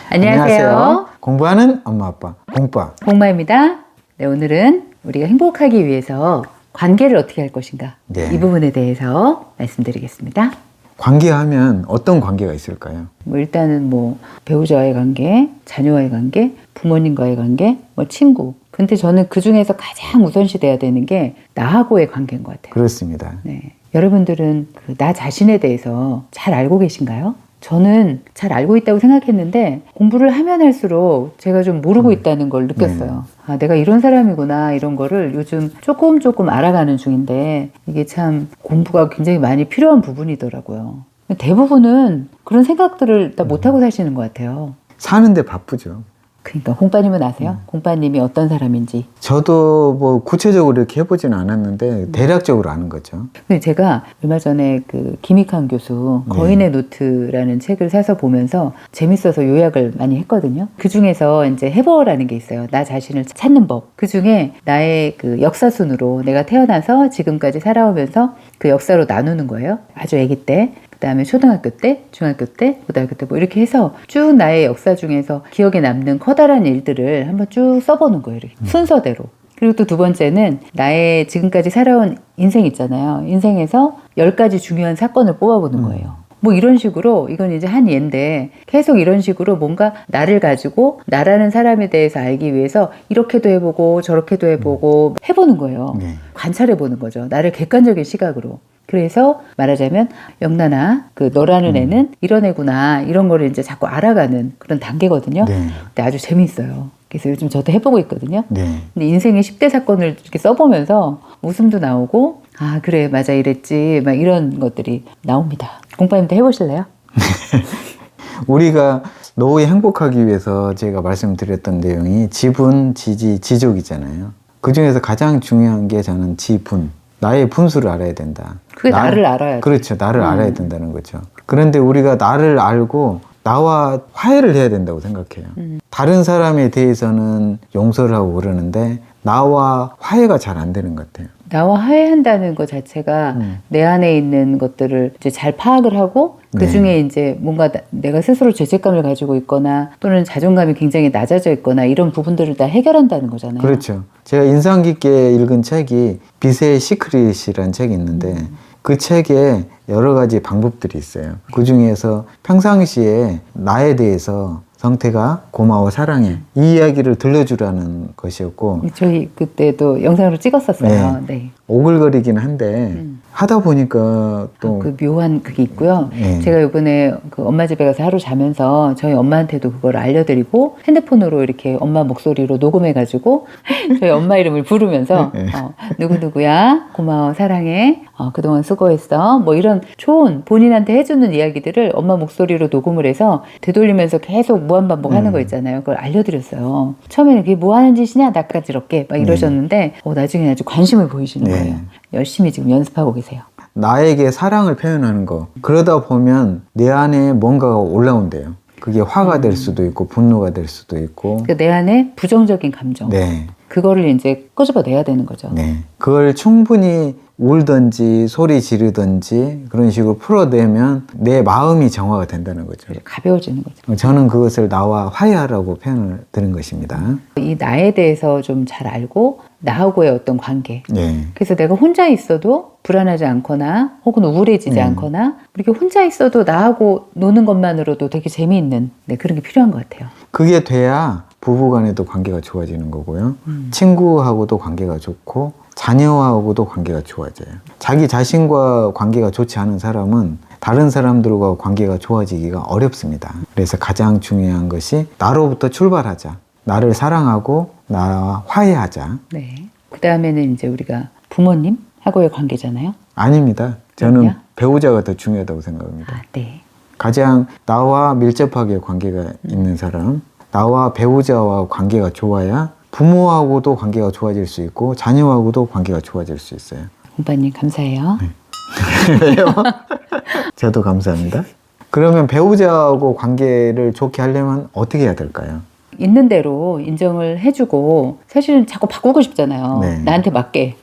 안녕하세요. 공부하는 엄마 아빠 공빠 공마입니다. 네, 오늘은 우리가 행복하기 위해서 관계를 어떻게 할 것인가, 네. 이 부분에 대해서 말씀드리겠습니다. 관계하면 어떤 관계가 있을까요? 일단은 배우자와의 관계, 자녀와의 관계, 부모님과의 관계, 친구. 근데 저는 그 중에서 가장 우선시 돼야 되는 게 나하고의 관계인 것 같아요. 그렇습니다. 네. 여러분들은 나 자신에 대해서 잘 알고 계신가요? 저는 잘 알고 있다고 생각했는데 공부를 하면 할수록 제가 좀 모르고 있다는 걸 느꼈어요. 아, 내가 이런 사람이구나, 이런 거를 요즘 조금 알아가는 중인데 이게 참 공부가 굉장히 많이 필요한 부분이더라고요. 대부분은 그런 생각들을 다 못하고 사시는 것 같아요. 사는데 바쁘죠. 그러니까 공빠님은 아세요? 공빠님이 어떤 사람인지. 저도 구체적으로 이렇게 해보지는 않았는데 대략적으로 아는 거죠. 근데 제가 얼마 전에 김익환 교수 거인의 노트라는 책을 사서 보면서 재밌어서 요약을 많이 했거든요. 그 중에서 이제 해보라는 게 있어요. 나 자신을 찾는 법. 그 중에 나의 역사순으로 내가 태어나서 지금까지 살아오면서 그 역사로 나누는 거예요. 아주 아기 때. 그 다음에 초등학교 때, 중학교 때, 고등학교 때 이렇게 해서 쭉 나의 역사 중에서 기억에 남는 커다란 일들을 한번 쭉 써보는 거예요. 이렇게. 순서대로. 그리고 또 두 번째는 나의 지금까지 살아온 인생 있잖아요. 인생에서 10가지 중요한 사건을 뽑아보는 거예요. 이런 식으로, 이건 이제 한 예인데 계속 이런 식으로 뭔가 나를 가지고 나라는 사람에 대해서 알기 위해서 이렇게도 해보고 저렇게도 해보고 해보는 거예요. 네. 관찰해보는 거죠. 나를 객관적인 시각으로. 그래서 말하자면 영란아, 너라는 애는 이런 애구나, 이런 거를 이제 자꾸 알아가는 그런 단계거든요. 네. 근데 아주 재미있어요. 그래서 요즘 저도 해보고 있거든요. 네. 근데 인생의 10대 사건을 이렇게 써보면서 웃음도 나오고, 아 그래 맞아 이랬지, 막 이런 것들이 나옵니다. 공파님도 해보실래요? 우리가 노후에 행복하기 위해서 제가 말씀드렸던 내용이 지분, 지지, 지족이잖아요. 그 중에서 가장 중요한 게 저는 지분. 나의 분수를 알아야 된다. 그게 나를 알아야 돼. 그렇죠. 나를 알아야 된다는 거죠. 그런데 우리가 나를 알고 나와 화해를 해야 된다고 생각해요. 다른 사람에 대해서는 용서를 하고 그러는데 나와 화해가 잘 안 되는 것 같아요. 나와 화해한다는 것 자체가 내 안에 있는 것들을 이제 잘 파악을 하고 그 중에 이제 뭔가 내가 스스로 죄책감을 가지고 있거나 또는 자존감이 굉장히 낮아져 있거나 이런 부분들을 다 해결한다는 거잖아요. 그렇죠. 제가 인상 깊게 읽은 책이 빛의 시크릿이라는 책이 있는데 그 책에 여러 가지 방법들이 있어요. 그 중에서 평상시에 나에 대해서 성태가 고마워 사랑해 이 이야기를 들려주라는 것이었고, 저희 그때도 영상으로 찍었었어요. 네. 오글거리긴 한데 하다 보니까 또 그 묘한 그게 있고요. 네. 제가 이번에 엄마 집에 가서 하루 자면서 저희 엄마한테도 그걸 알려드리고 핸드폰으로 이렇게 엄마 목소리로 녹음해가지고 저희 엄마 이름을 부르면서 누구누구야 고마워 사랑해 그동안 수고했어 이런 좋은 본인한테 해주는 이야기들을 엄마 목소리로 녹음을 해서 되돌리면서 계속 무한반복하는 거 있잖아요. 그걸 알려드렸어요. 처음에는 그게 뭐 하는 짓이냐 낯가지럽게 막 이러셨는데 나중에 아주 관심을 보이시는 거예요. 열심히 지금 연습하고 계세요. 나에게 사랑을 표현하는 거, 그러다 보면 내 안에 뭔가가 올라온대요. 그게 화가 될 수도 있고 분노가 될 수도 있고 내 안에 부정적인 감정, 그거를 이제 끄집어내야 되는 거죠. 그걸 충분히 울든지 소리 지르든지 그런 식으로 풀어내면 내 마음이 정화가 된다는 거죠. 가벼워지는 거죠. 저는 그것을 나와 화해하라고 표현을 드린 것입니다. 이 나에 대해서 좀 잘 알고 나하고의 어떤 관계. 그래서 내가 혼자 있어도 불안하지 않거나 혹은 우울해지지 않거나 이렇게 혼자 있어도 나하고 노는 것만으로도 되게 재미있는 그런 게 필요한 것 같아요. 그게 돼야 부부간에도 관계가 좋아지는 거고요. 친구하고도 관계가 좋고 자녀하고도 관계가 좋아져요. 자기 자신과 관계가 좋지 않은 사람은 다른 사람들과 관계가 좋아지기가 어렵습니다. 그래서 가장 중요한 것이 나로부터 출발하자. 나를 사랑하고 나와 화해하자. 그 다음에는 이제 우리가 부모님하고의 관계잖아요. 아닙니다. 저는 그럼요? 배우자가 더 중요하다고 생각합니다. 네. 가장 나와 밀접하게 관계가 있는 사람, 나와 배우자와 관계가 좋아야 부모하고도 관계가 좋아질 수 있고 자녀하고도 관계가 좋아질 수 있어요. 공파님 감사해요. 왜요? 저도 감사합니다. 그러면 배우자하고 관계를 좋게 하려면 어떻게 해야 될까요? 있는 대로 인정을 해주고 사실은 자꾸 바꾸고 싶잖아요. 나한테 맞게.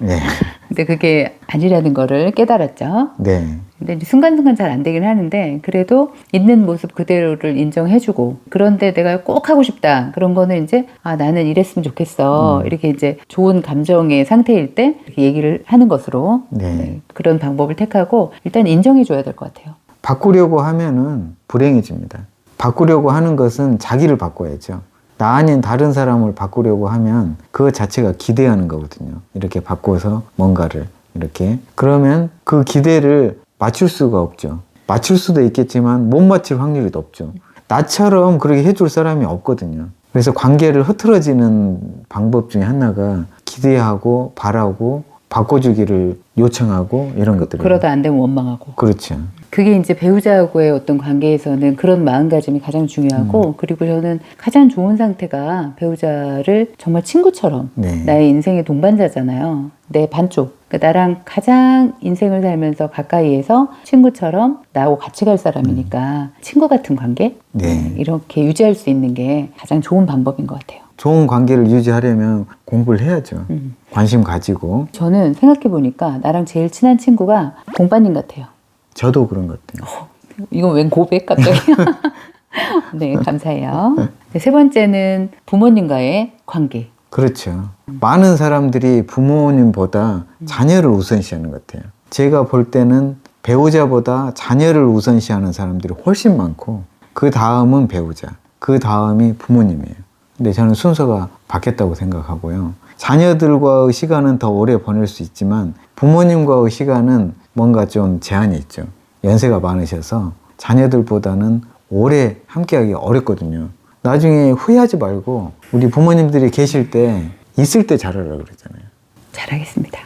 근데 그게 아니라는 거를 깨달았죠. 근데 이제 순간순간 잘 안 되긴 하는데 그래도 있는 모습 그대로를 인정해주고 그런데 내가 꼭 하고 싶다 그런 거는 이제 아 나는 이랬으면 좋겠어 이렇게 이제 좋은 감정의 상태일 때 이렇게 얘기를 하는 것으로 네. 그런 방법을 택하고 일단 인정해줘야 될 것 같아요. 바꾸려고 하면은 불행해집니다. 바꾸려고 하는 것은 자기를 바꿔야죠. 나 아닌 다른 사람을 바꾸려고 하면 그것 자체가 기대하는 거거든요. 이렇게 바꿔서 뭔가를 이렇게 그러면 그 기대를 맞출 수가 없죠. 맞출 수도 있겠지만 못 맞출 확률이 높죠. 나처럼 그렇게 해줄 사람이 없거든요. 그래서 관계를 흐트러지는 방법 중에 하나가 기대하고 바라고 바꿔주기를 요청하고 이런 것들이 그러다 안 되면 원망하고. 그렇죠. 그게 이제 배우자하고의 어떤 관계에서는 그런 마음가짐이 가장 중요하고 그리고 저는 가장 좋은 상태가 배우자를 정말 친구처럼 네. 나의 인생의 동반자잖아요. 내 반쪽. 그러니까 나랑 가장 인생을 살면서 가까이에서 친구처럼 나하고 같이 갈 사람이니까 친구 같은 관계 네. 이렇게 유지할 수 있는 게 가장 좋은 방법인 것 같아요. 좋은 관계를 유지하려면 공부를 해야죠. 관심 가지고. 저는 생각해 보니까 나랑 제일 친한 친구가 공빠님 같아요. 저도 그런 것 같아요. 이건 웬 고백 갑자기? 네, 감사해요. 네, 세 번째는 부모님과의 관계. 그렇죠. 많은 사람들이 부모님보다 자녀를 우선시하는 것 같아요. 제가 볼 때는 배우자보다 자녀를 우선시하는 사람들이 훨씬 많고 그 다음은 배우자, 그 다음이 부모님이에요. 근데 저는 순서가 바뀌었다고 생각하고요. 자녀들과의 시간은 더 오래 보낼 수 있지만 부모님과의 시간은 뭔가 좀 제한이 있죠. 연세가 많으셔서 자녀들보다는 오래 함께하기 어렵거든요. 나중에 후회하지 말고 우리 부모님들이 계실 때 있을 때 잘하라 그러잖아요. 잘하겠습니다.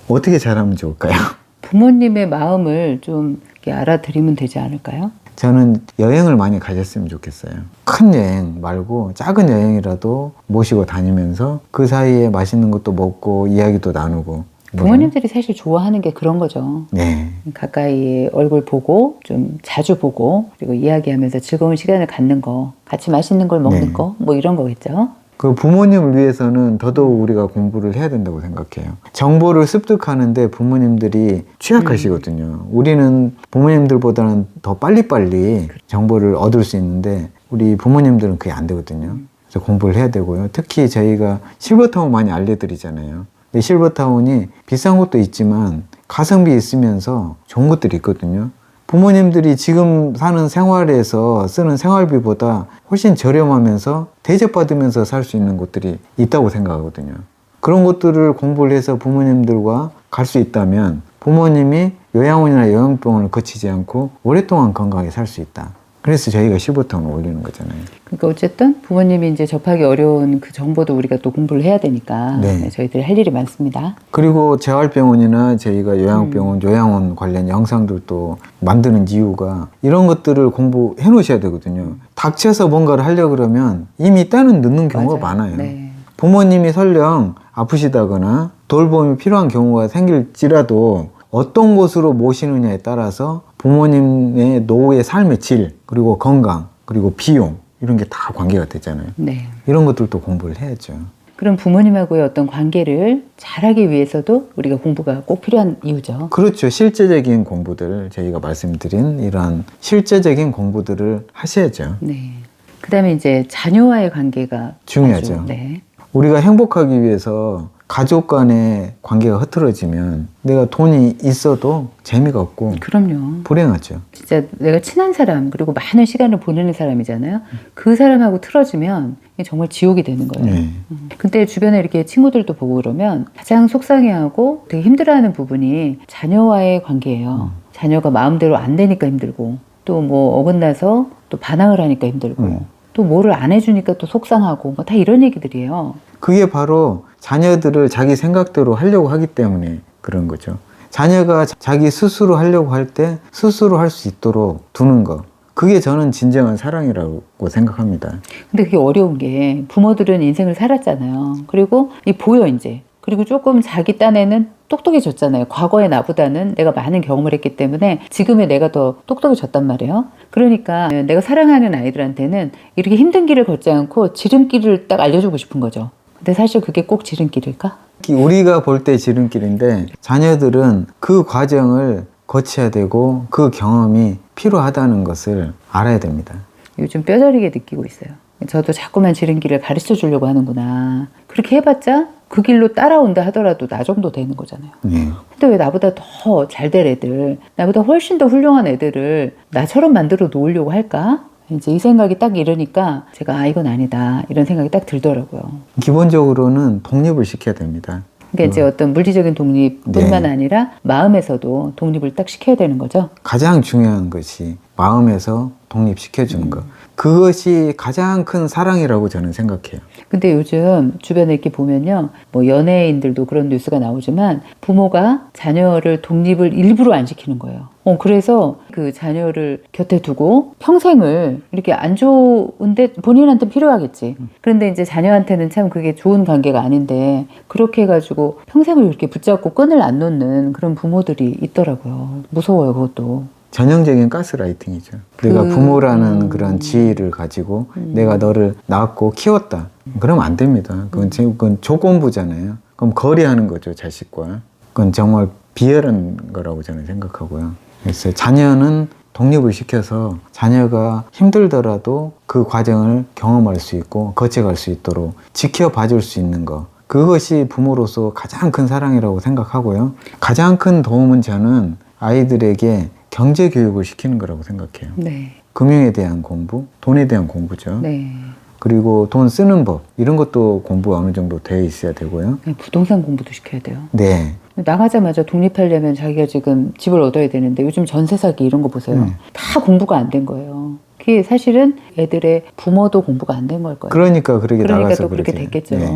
어떻게 잘하면 좋을까요? 부모님의 마음을 좀 이렇게 알아들이면 되지 않을까요? 저는 여행을 많이 가셨으면 좋겠어요. 큰 여행 말고 작은 여행이라도 모시고 다니면서 그 사이에 맛있는 것도 먹고 이야기도 나누고. 부모님들이 사실 좋아하는 게 그런 거죠. 네. 가까이 얼굴 보고 좀 자주 보고 그리고 이야기하면서 즐거운 시간을 갖는 거 같이 맛있는 걸 먹는 네. 거 뭐 이런 거겠죠. 그 부모님을 위해서는 더더욱 우리가 공부를 해야 된다고 생각해요. 정보를 습득하는데 부모님들이 취약하시거든요. 우리는 부모님들보다는 더 빨리빨리 정보를 얻을 수 있는데 우리 부모님들은 그게 안 되거든요. 그래서 공부를 해야 되고요. 특히 저희가 실버타운 많이 알려드리잖아요. 근데 실버타운이 비싼 것도 있지만 가성비 있으면서 좋은 것들이 있거든요. 부모님들이 지금 사는 생활에서 쓰는 생활비보다 훨씬 저렴하면서 대접받으면서 살 수 있는 곳들이 있다고 생각하거든요. 그런 것들을 공부를 해서 부모님들과 갈 수 있다면 부모님이 요양원이나 요양병원을 거치지 않고 오랫동안 건강하게 살 수 있다. 그래서 저희가 실버타운을 올리는 거잖아요. 그러니까 어쨌든 부모님이 이제 접하기 어려운 그 정보도 우리가 또 공부를 해야 되니까 네. 저희들이 할 일이 많습니다. 그리고 재활병원이나 저희가 요양병원, 요양원 관련 영상들도 만드는 이유가 이런 것들을 공부해 놓으셔야 되거든요. 닥쳐서 뭔가를 하려고 그러면 이미 때는 늦는 경우가 맞아요. 많아요. 네. 부모님이 설령 아프시다거나 돌봄이 필요한 경우가 생길지라도 어떤 곳으로 모시느냐에 따라서 부모님의 노후의 삶의 질, 그리고 건강, 그리고 비용 이런 게 다 관계가 되잖아요. 네. 이런 것들도 공부를 해야죠. 그럼 부모님하고의 어떤 관계를 잘하기 위해서도 우리가 공부가 꼭 필요한 이유죠. 그렇죠. 실제적인 공부들을 저희가 말씀드린 이러한 실제적인 공부들을 하셔야죠. 네. 그다음에 이제 자녀와의 관계가 중요하죠. 아주, 네. 우리가 행복하기 위해서 가족 간의 관계가 흐트러지면 내가 돈이 있어도 재미가 없고 그럼요. 불행하죠. 진짜 내가 친한 사람 그리고 많은 시간을 보내는 사람이잖아요. 그 사람하고 틀어지면 이게 정말 지옥이 되는 거예요. 네. 근데 주변에 이렇게 친구들도 보고 그러면 가장 속상해하고 되게 힘들어하는 부분이 자녀와의 관계예요. 자녀가 마음대로 안 되니까 힘들고 또 뭐 어긋나서 또 반항을 하니까 힘들고 또 뭐를 안 해주니까 또 속상하고 뭐 다 이런 얘기들이에요. 그게 바로 자녀들을 자기 생각대로 하려고 하기 때문에 그런 거죠. 자녀가 자기 스스로 하려고 할 때 스스로 할 수 있도록 두는 거. 그게 저는 진정한 사랑이라고 생각합니다. 근데 그게 어려운 게 부모들은 인생을 살았잖아요. 그리고 이 보여 이제. 그리고 조금 자기 딴에는 똑똑해졌잖아요. 과거의 나보다는 내가 많은 경험을 했기 때문에 지금의 내가 더 똑똑해졌단 말이에요. 그러니까 내가 사랑하는 아이들한테는 이렇게 힘든 길을 걷지 않고 지름길을 딱 알려주고 싶은 거죠. 근데 사실 그게 꼭 지름길일까? 우리가 볼 때 지름길인데 자녀들은 그 과정을 거쳐야 되고 그 경험이 필요하다는 것을 알아야 됩니다. 요즘 뼈저리게 느끼고 있어요. 저도 자꾸만 지름길을 가르쳐 주려고 하는구나. 그렇게 해봤자 그 길로 따라온다 하더라도 나 정도 되는 거잖아요. 근데 왜 나보다 더 잘 될 애들, 나보다 훨씬 더 훌륭한 애들을 나처럼 만들어 놓으려고 할까? 이제 이 생각이 딱 이러니까 제가 이건 아니다 이런 생각이 딱 들더라고요. 기본적으로는 독립을 시켜야 됩니다. 그러니까 이제 어떤 물리적인 독립뿐만 네. 아니라 마음에서도 독립을 딱 시켜야 되는 거죠. 가장 중요한 것이 마음에서 독립시켜주는 것. 그것이 가장 큰 사랑이라고 저는 생각해요. 근데 요즘 주변에 이렇게 보면요, 뭐 연예인들도 그런 뉴스가 나오지만 부모가 자녀를 독립을 일부러 안 시키는 거예요. 그래서 그 자녀를 곁에 두고 평생을 이렇게 안 좋은데 본인한테 필요하겠지. 그런데 이제 자녀한테는 참 그게 좋은 관계가 아닌데 그렇게 해가지고 평생을 이렇게 붙잡고 끈을 안 놓는 그런 부모들이 있더라고요. 무서워요, 그것도. 전형적인 가스라이팅이죠. 내가 부모라는 그런 지위를 가지고 내가 너를 낳았고 키웠다. 그러면 안 됩니다. 그건 조건부잖아요. 그럼 거리하는 거죠, 자식과. 그건 정말 비열한 거라고 저는 생각하고요. 그래서 자녀는 독립을 시켜서 자녀가 힘들더라도 그 과정을 경험할 수 있고 거쳐갈 수 있도록 지켜봐 줄 수 있는 거. 그것이 부모로서 가장 큰 사랑이라고 생각하고요. 가장 큰 도움은 저는 아이들에게 경제 교육을 시키는 거라고 생각해요. 네. 금융에 대한 공부, 돈에 대한 공부죠. 네. 그리고 돈 쓰는 법, 이런 것도 공부가 어느 정도 되어 있어야 되고요. 부동산 공부도 시켜야 돼요. 네. 나가자마자 독립하려면 자기가 지금 집을 얻어야 되는데 요즘 전세 사기 이런 거 보세요. 다 공부가 안 된 거예요. 그게 사실은 애들의 부모도 공부가 안 된 걸 거예요. 그러니까 그렇게 그러니까 나가서 또 그렇게 그러지. 됐겠죠. 네.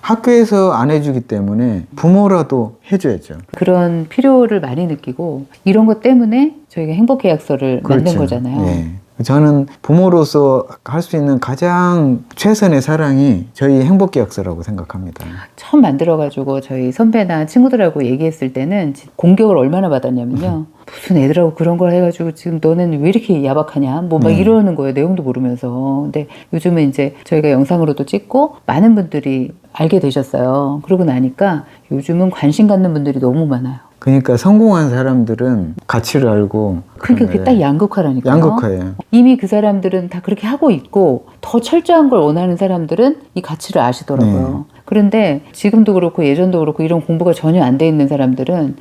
학교에서 안 해주기 때문에 부모라도 해줘야죠. 그런 필요를 많이 느끼고 이런 것 때문에 저희가 행복계약서를 만든 그렇죠. 거잖아요. 네. 저는 부모로서 할 수 있는 가장 최선의 사랑이 저희 행복계약서라고 생각합니다. 처음 만들어가지고 저희 선배나 친구들하고 얘기했을 때는 공격을 얼마나 받았냐면요. 무슨 애들하고 그런 걸 해가지고 지금 너는 왜 이렇게 야박하냐 뭐 막 이러는 거예요. 내용도 모르면서. 근데 요즘은 이제 저희가 영상으로도 찍고 많은 분들이 알게 되셨어요. 그러고 나니까 요즘은 관심 갖는 분들이 너무 많아요. 그러니까 성공한 사람들은 가치를 알고 그러니까 그게 딱 양극화라니까요. 양극화예요. 이미 그 사람들은 다 그렇게 하고 있고 더 철저한 걸 원하는 사람들은 이 가치를 아시더라고요. 그런데 지금도 그렇고 예전도 그렇고 이런 공부가 전혀 안 돼 있는 사람들은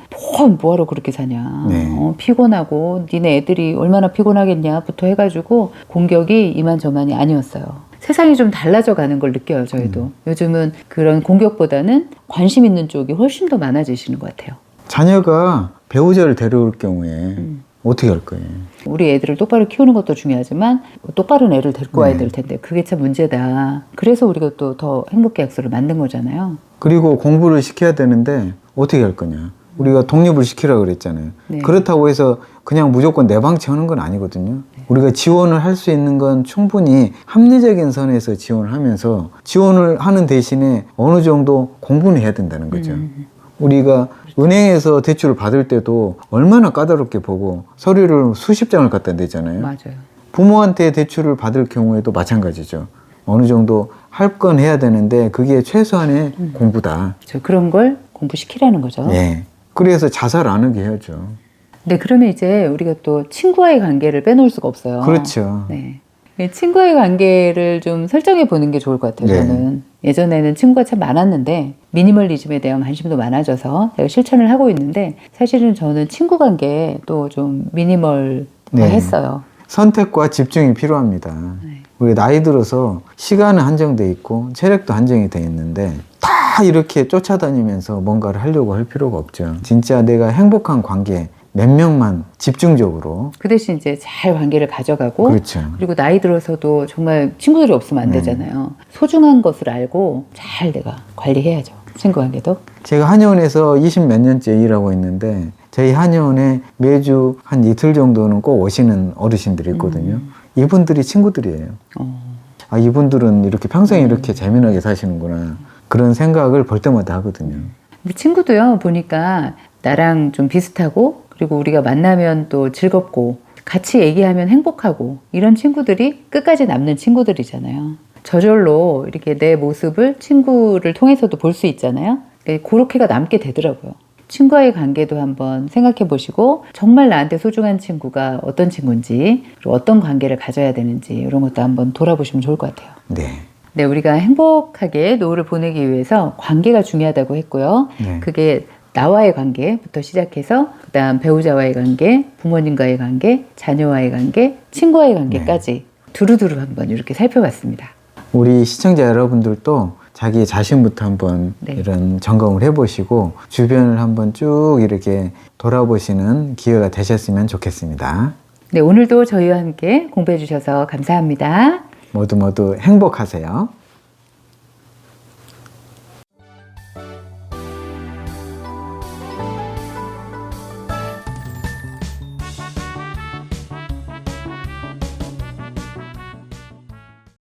뭐하러 그렇게 사냐. 피곤하고 니네 애들이 얼마나 피곤하겠냐부터 해가지고 공격이 이만저만이 아니었어요. 세상이 좀 달라져 가는 걸 느껴요, 저희도. 요즘은 그런 공격보다는 관심 있는 쪽이 훨씬 더 많아지시는 것 같아요. 자녀가 배우자를 데려올 경우에 어떻게 할 거예요? 우리 애들을 똑바로 키우는 것도 중요하지만 똑바른 애를 데리고 와야 될 텐데 그게 참 문제다. 그래서 우리가 또 더 행복계약서를 만든 거잖아요. 그리고 공부를 시켜야 되는데 어떻게 할 거냐? 우리가 독립을 시키라고 그랬잖아요. 네. 그렇다고 해서 그냥 무조건 내방치 하는 건 아니거든요. 우리가 지원을 할 수 있는 건 충분히 합리적인 선에서 지원을 하면서 지원을 하는 대신에 어느 정도 공부는 해야 된다는 거죠. 우리가 은행에서 대출을 받을 때도 얼마나 까다롭게 보고 서류를 수십 장을 갖다 내잖아요. 맞아요. 부모한테 대출을 받을 경우에도 마찬가지죠. 어느 정도 할 건 해야 되는데 그게 최소한의 공부다. 그런 걸 공부시키라는 거죠. 네. 그래서 자살 안 하게 해야죠. 네, 그러면 이제 우리가 또 친구와의 관계를 빼놓을 수가 없어요. 그렇죠. 네. 친구와의 관계를 좀 설정해 보는 게 좋을 것 같아요, 네. 저는. 예전에는 친구가 참 많았는데, 미니멀리즘에 대한 관심도 많아져서 제가 실천을 하고 있는데, 사실은 저는 친구 관계에 또 좀 미니멀 했어요. 선택과 집중이 필요합니다. 우리 나이 들어서 시간은 한정돼 있고, 체력도 한정이 돼 있는데, 다 이렇게 쫓아다니면서 뭔가를 하려고 할 필요가 없죠. 진짜 내가 행복한 관계, 몇 명만 집중적으로. 그 대신 이제 잘 관계를 가져가고 그렇죠. 그리고 나이 들어서도 정말 친구들이 없으면 안 되잖아요. 소중한 것을 알고 잘 내가 관리해야죠. 친구 관계도. 제가 한의원에서 20 몇 년째 일하고 있는데 저희 한의원에 매주 한 이틀 정도는 꼭 오시는 어르신들이 있거든요. 이분들이 친구들이에요. 아, 이분들은 이렇게 평생 이렇게 재미나게 사시는구나. 그런 생각을 볼 때마다 하거든요. 근데 친구도요, 보니까 나랑 좀 비슷하고 그리고 우리가 만나면 또 즐겁고 같이 얘기하면 행복하고 이런 친구들이 끝까지 남는 친구들이잖아요. 저절로 이렇게 내 모습을 친구를 통해서도 볼 수 있잖아요. 그렇게가 남게 되더라고요. 친구와의 관계도 한번 생각해 보시고 정말 나한테 소중한 친구가 어떤 친구인지 그리고 어떤 관계를 가져야 되는지 이런 것도 한번 돌아보시면 좋을 것 같아요. 네. 네, 우리가 행복하게 노후를 보내기 위해서 관계가 중요하다고 했고요. 네. 그게 나와의 관계부터 시작해서 그다음 배우자와의 관계, 부모님과의 관계, 자녀와의 관계, 친구와의 관계까지 두루두루 한번 이렇게 살펴봤습니다. 우리 시청자 여러분들도 자기 자신부터 한번 네. 이런 점검을 해보시고 주변을 한번 쭉 이렇게 돌아보시는 기회가 되셨으면 좋겠습니다. 네, 오늘도 저희와 함께 공부해 주셔서 감사합니다. 모두 행복하세요.